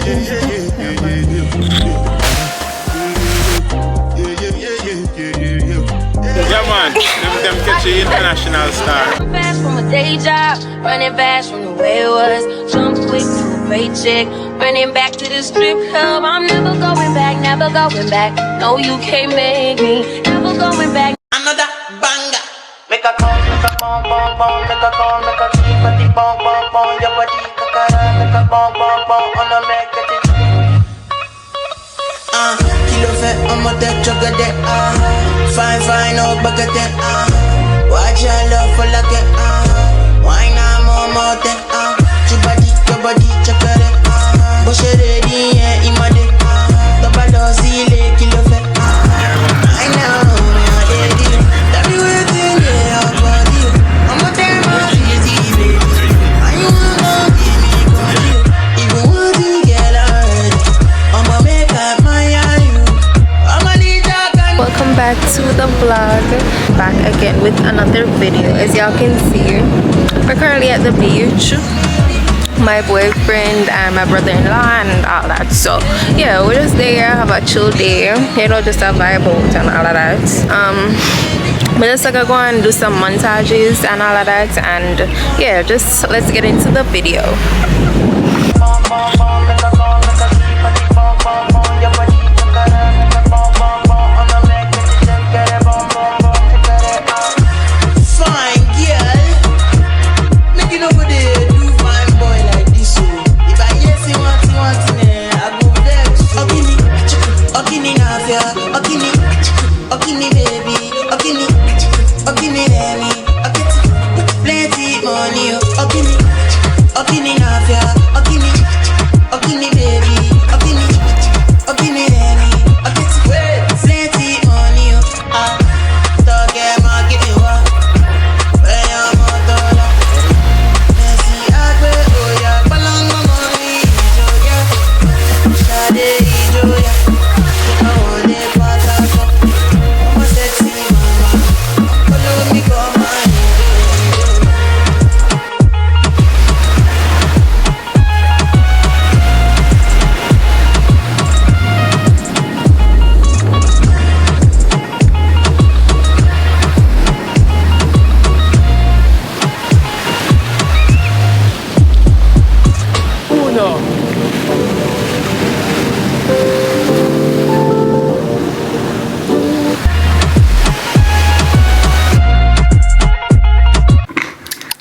Yeah man, them catch the international star. Fast from a day job, running fast from the way it was. Jump quick to a paycheck, running back to the strip club. I'm never going back, never going back. No, you can't make me, never going back. Another banger. Make a call, make a bong, bong, bong, make a call, make a keep at the bong, bong, bong. Your body, kakara, make a bong, bong, bong, on a make it. Kilo fat, I'm a dead jugger there. Fine, fine, no bugger there. Watch your love for like it. Why not more than your body, check it. Bush it ready, yeah, in my day. Double O, see, kilo fat. I know, man, that be waiting, yeah, body. I'm a damn easy, baby. I wanna give me body. Even want to get out. I'ma make up my you. I'ma need that. Welcome back to the vlog. Back again with another video. As y'all can see, we're currently at the beach. My boyfriend and my brother-in-law and all that. So yeah, we're just there, have a chill day, you know, just a vibe out and all of that. We're just gonna go and do some montages and all of that, and yeah, just let's get into the video.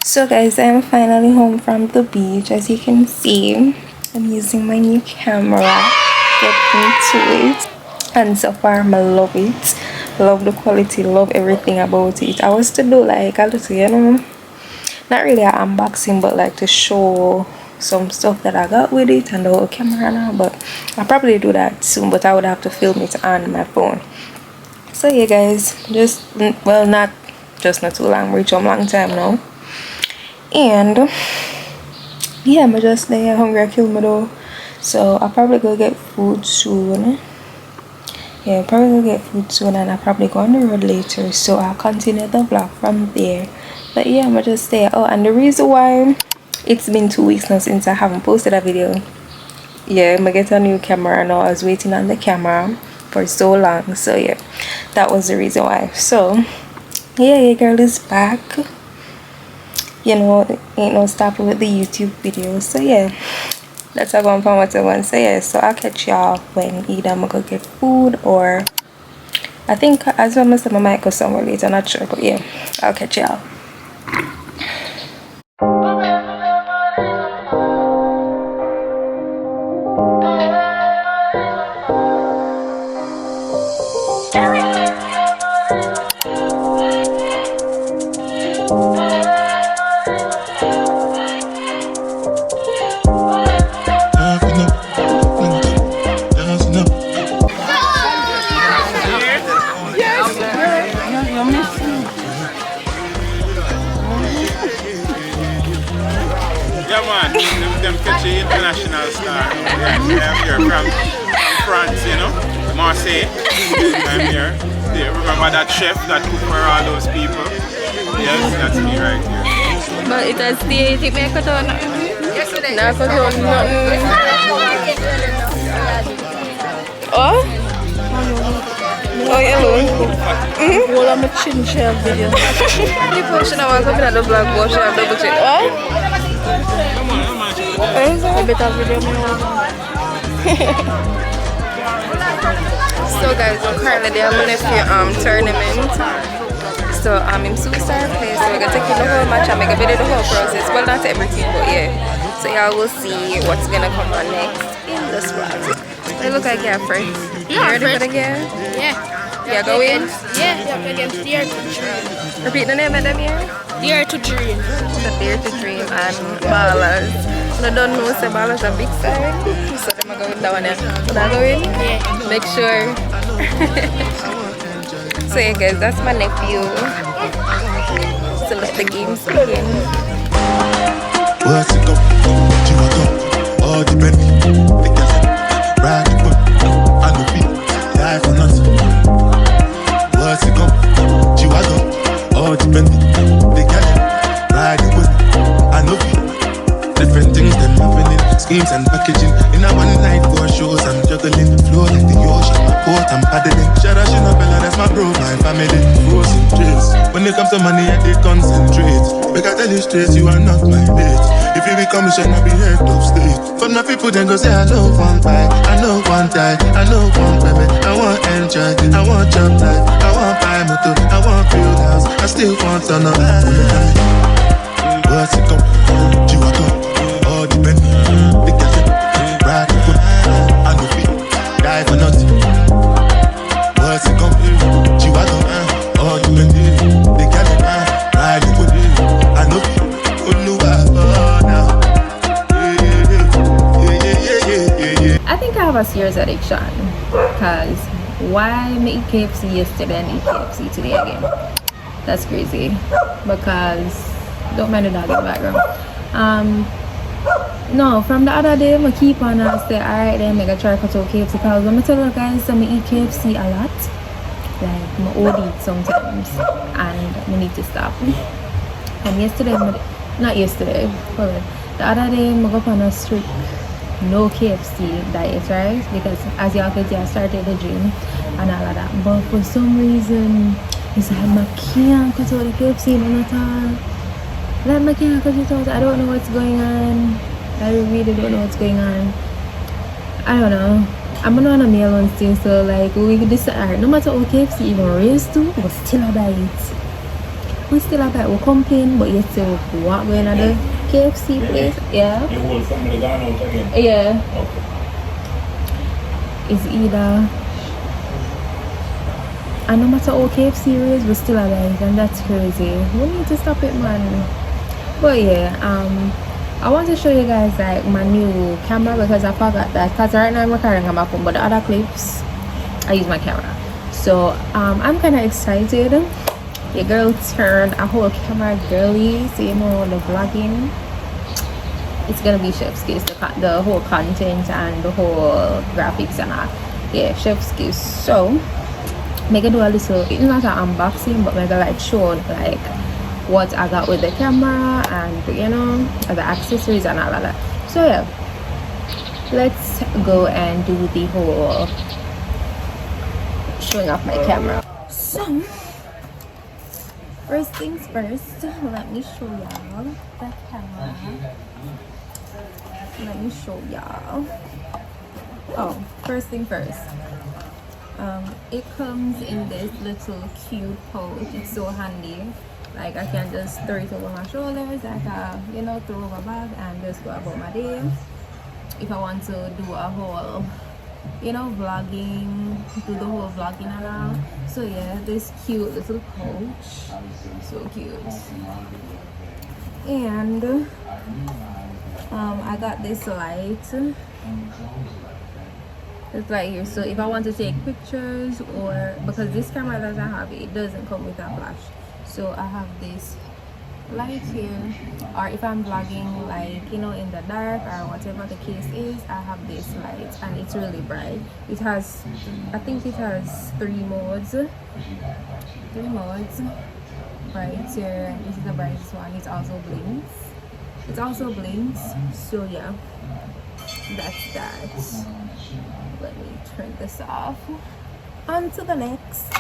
So guys, I'm finally home from the beach. As you can see, I'm using my new camera. Get into it. And so far, I love it. Love the quality, love everything about it. I was to do like a little, you know, not really an unboxing, but like to show some stuff that I got with it and the whole camera now. But I'll probably do that soon, but I would have to film it on my phone. So yeah guys, just, well, not too long, reach a long time now. And yeah, I'm just there hungry, I kill me though. So I'll probably go get food soon. Yeah, I'll probably go get food soon, and I'll probably go on the road later. So I'll continue the vlog from there. But yeah, I'm just there. Oh, and the reason why it's been 2 weeks now since I haven't posted a video. Yeah, I'm gonna get a new camera now. I was waiting on the camera for so long. So yeah, that was the reason why. So yeah, your girl is back. You know, ain't no stopping with the YouTube videos. So yeah, that's all going for what I want to say. Yeah, so I'll catch y'all when either I'm gonna go get food, or I think as well as I might go somewhere later, I'm not sure, but yeah, I'll catch y'all. Yeah man, them catch the international star. Yeah, I'm here from France, you know, Marseille. I'm here. Yeah, remember that chef that cooked for all those people? Yes, that's me right here. But it has the make it on. Yesterday. I'm a chin shell video. The portion I was looking at the vlog, but she have double chin. What? A better video me So guys, currently they have a nephew tournament. So him superstar play, so we're gonna take you the whole match and make a video of the whole process. Well, not everything, but yeah. So y'all will see what's gonna come on next in this vlog. They look like you're free. You ready for the game? Yeah. Yeah, go in. Yeah, against Dare to Dream. Repeat the name of them here. Dare to Dream. The Dare to Dream and Ballers. I don't know say Ballers are big side. So them are going down there. So I go in? Yeah. Make sure. So yeah guys, that's my nephew. So let the games begin. What's it go? You want go? All the Bentley, the gal, ride the whip. I go beat, die for nothing. What's it go? You want go? All the Bentley, the gal, ride the whip. I know beat. Different things them happening, schemes and packaging. In a one night, 4 shows, I'm juggling. Flow like the ocean, my port, I'm paddling. Shout out, Bella, that's my bro, my family. Frozen trace. When it comes to money, I did concentrate. Make I tell you straight, you are not my mate. If you become a I be head of state. For my people, then go say, I know one buy, I know one die, I know one baby. I want enjoy, I want job life, I want buy motor, I want build house, I still want to know. What's it come? You are come. All the men, the gal, ride the whip. I know feet, die for nothing. What's it come? You are come. All the men, the gal, ride the whip. I know feet, now. I think I have a serious addiction. Because why make KFC yesterday and eat KFC today again? That's crazy. Because don't mind the dog in the background. No, from the other day, I keep on and say, alright, then I try to cut out KFC. Because when I tell you guys, I eat KFC a lot. Like, I OD sometimes. And I need to stop. And yesterday, not yesterday, hold on. The other day, I go up on a strict no KFC diet, right? Because as y'all can see, I started the gym and all of that. But for some reason, it's like, I can't cut out the KFC at all. Like, I can't cut it out. I don't know what's going on. I really don't know what's going on. I don't know. I'm not on a meal on still, so like, we decide, no matter what KFC even raised to, we're still a bite. We still have that, we complain, but yet still walk going to the KFC place. Yeah. You hold something down out again? Yeah. Okay. It's either, and no matter how KFC is, we're still alive, and that's crazy. We need to stop it, man. But yeah, I want to show you guys like my new camera because I forgot that. Because right now I'm recording on my phone, but the other clips I use my camera. So I'm kind of excited. Your girl turned a whole camera girly, so you know the vlogging. It's gonna be chef's kiss, the whole content and the whole graphics and all. Yeah, chef's kiss. So make do a little. It's not an unboxing, but make like show like what I got with the camera and you know the accessories and all of that. So yeah, let's go and do the whole showing off my camera. So first things first, let me show y'all the camera. Let me show y'all. Oh, first thing first. It comes in this little cute pouch. It's so handy. Like I can just throw it over my shoulders, like you know, throw over my bag and just go about my day. If I want to do a whole, you know, vlogging, do the whole vlogging and all. So yeah, this cute little pouch, so cute. And I got this light. It's right here, so if I want to take pictures or because this camera doesn't have it doesn't come with a flash. So I have this light here, or if I'm vlogging like you know in the dark or whatever the case is, I have this light and it's really bright. It has, I think it has 3 modes. 3 modes. Brighter, this is the brightest one. It also blinks. So yeah, that's that. Let me turn this off. On to the next.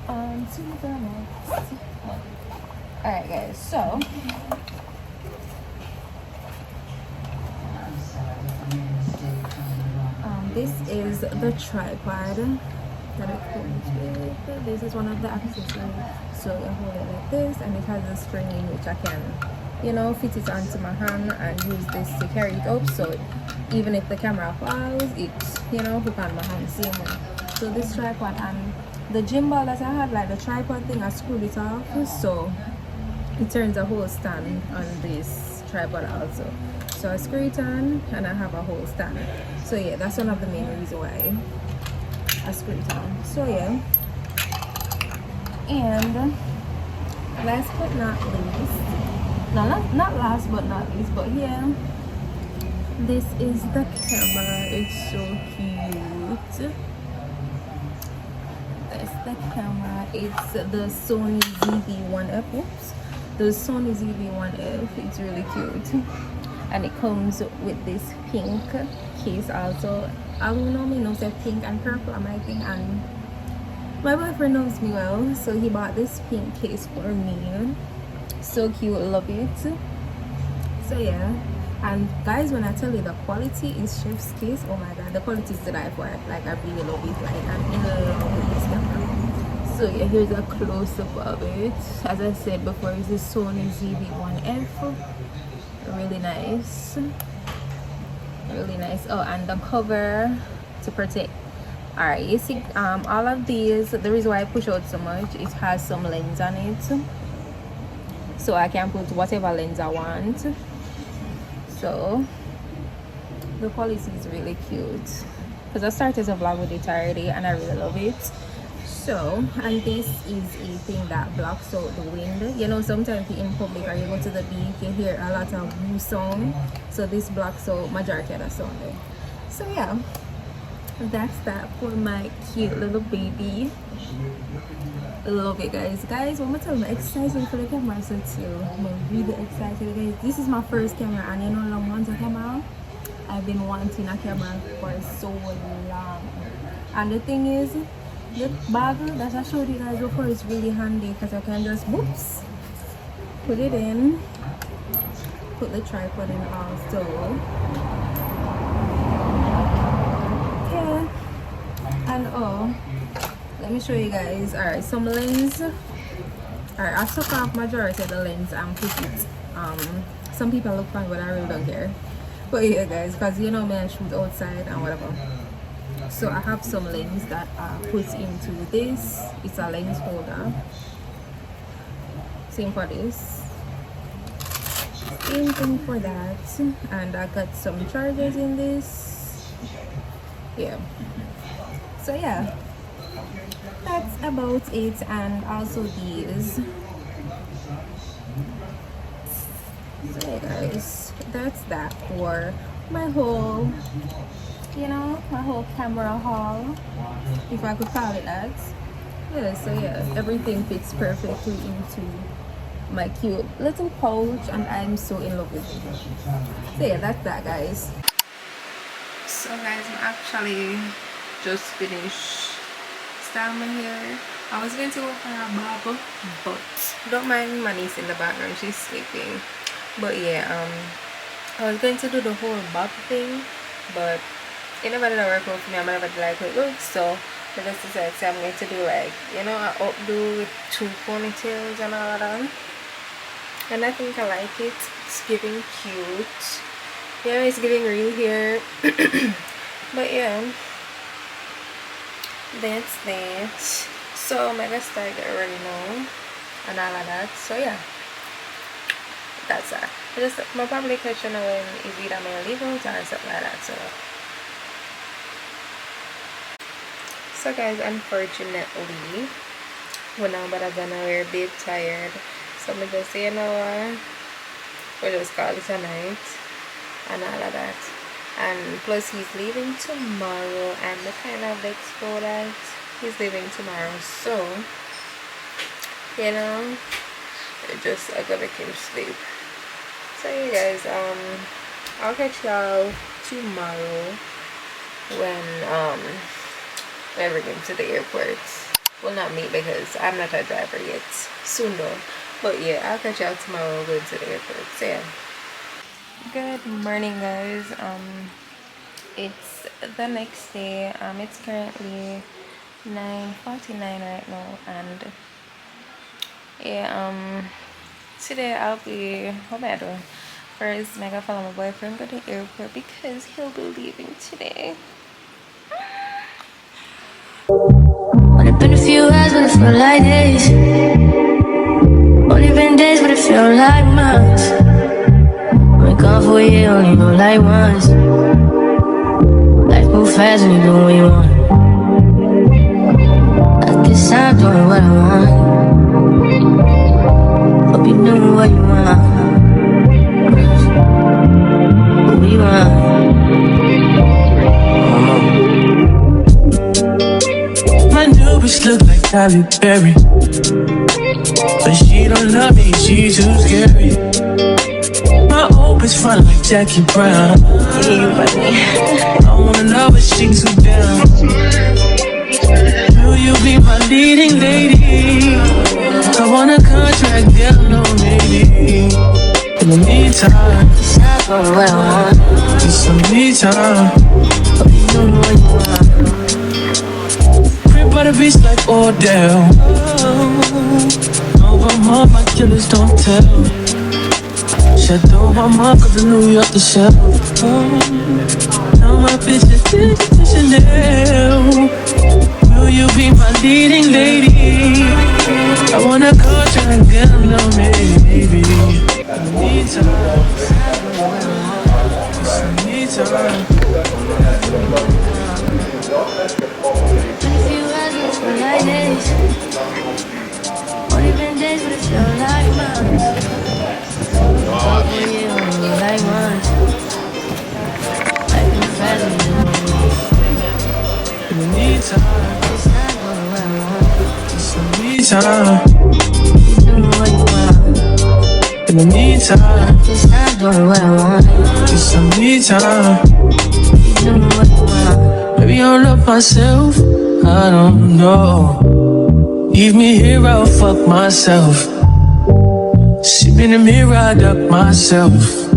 On to the next one. Alright guys, so this is the tripod that it comes with. This is one of the accessories. So you hold it like this, and it has a string in which I can, you know, fit it onto my hand and use this to carry it up. So even if the camera falls, it, you know, hook on my hand same way. So this tripod and the gimbal that I had, like the tripod thing, I screwed it off, so it turns a whole stand on this tripod also. So I screw it on and I have a whole stand. So yeah, that's one of the main reasons why I screw it on. So yeah, and last but not least, no, not last but not least, but yeah, this is the camera. It's so cute. That's the camera. It's the Sony ZV-1F. Oops, the Sony ZV-1F. It's really cute, and it comes with this pink case also. I don't know, me knows that pink and purple are my thing, and my boyfriend knows me well, so he bought this pink case for me. So cute, love it. So yeah, and guys, when I tell you the quality is chef's kiss, oh my god, the quality is to die for. Like I really love it. Like I'm in love with this camera. So yeah, here's a close-up of it. As I said before, it's the Sony ZV-1F. Really nice, really nice. Oh, and the cover to protect. All right, you see, all of these, the reason why I push out so much, it has some lens on it, so I can put whatever lens I want. So the quality is really cute, because I started a vlog with it already and I really love it. So, and this is a thing that blocks out the wind. You know, sometimes in public or you go to the beach, you hear a lot of woo sound, so this blocks out majority of the sound there. So yeah, that's that for my cute little baby. Love it, guys. When I tell you I'm excited for the camera set too, I'm really excited, guys. This is my first camera, and you know, long once a camera, I've been wanting a camera for so long. And the thing is, the bag that I showed you guys before is really handy, because I can just whoops put it in, put the tripod in also. Yeah, and oh, let me show you guys. All right, some lens. All right, I took off majority of the lens and put it. Some people look fun, but I really don't care. But yeah, guys, because you know me, I shoot outside and whatever. So I have some lens that are put into this. It's a lens holder. Same for this. Same thing for that. And I got some chargers in this. Yeah. So yeah, that's about it. And also these. So yeah, guys, that's that for my whole, you know, my whole camera haul, if I could call it that. Yeah, so yeah, everything fits perfectly into my cute little pouch, and I'm so in love with it. So yeah, that's that, guys. So guys, I'm actually just finished styling my hair. I was going to go for a bob, but don't mind my niece in the background, she's sleeping. But yeah, I was going to do the whole bob thing, but it never did work out for me. I never did like it looks, so I just decided I'm going to do, like, you know, an updo with 2 ponytails and all of that. And I think I like it. It's giving cute. Yeah, it's giving real hair. But yeah, that's that. So I'm gonna start getting ready now and all of that. So yeah, that's that. My probably question when is either I'm gonna leave out or something like that. So guys, unfortunately, when I'm we're a bit tired, so I'm just say, you know what, we'll just call it a night and all of that. And plus he's leaving tomorrow, and the kind of expo that he's leaving tomorrow, so you know, I gotta make him sleep. So you guys, I'll catch y'all tomorrow when I bring him to the airport. Well, not me, because I'm not a driver yet. Soon though. But yeah, I'll catch y'all tomorrow going to the airport. So yeah. Good morning, guys. It's the next day. It's currently 9:49 right now, and yeah, today I'll be, what am I doing? First, I'm gonna follow my boyfriend go to the airport because he'll be leaving today. Only been a few hours, but it felt like days. Only been days, but it felt like months. Been gone for a year, only know like once. Life move fast when you do what you want. I guess I'm doing what I want. Hope you doing what you want. What you want. My new bitch look like Halle Berry, but she don't love me, she too scary. My old bitch fun like Jackie Brown. I wanna love her, she too down. Will you be my leading lady? I want a contract, girl, no maybe. In the meantime, Stop doing what I want. need some me time. Hope you doing what you want. Crib by the beach like Odell. Over all my killers don't tell. Shadow my mark of the New York the shelf. Now my bitch is Chanel. Will you be my leading lady? I want a contract, girl, no maybe. Meantime, meantime. Like days. Only been days, but it felt like months. Oh yeah, only like months. Life is fast when you do In the meantime, it's not doing what I want. some meantime. You doing what you want. In the meantime, It's not doing what I want. just some meantime. You doing what you want. Maybe I don't love myself, I don't know. Leave me here, I'll fuck myself. See me in the mirror, I duck myself.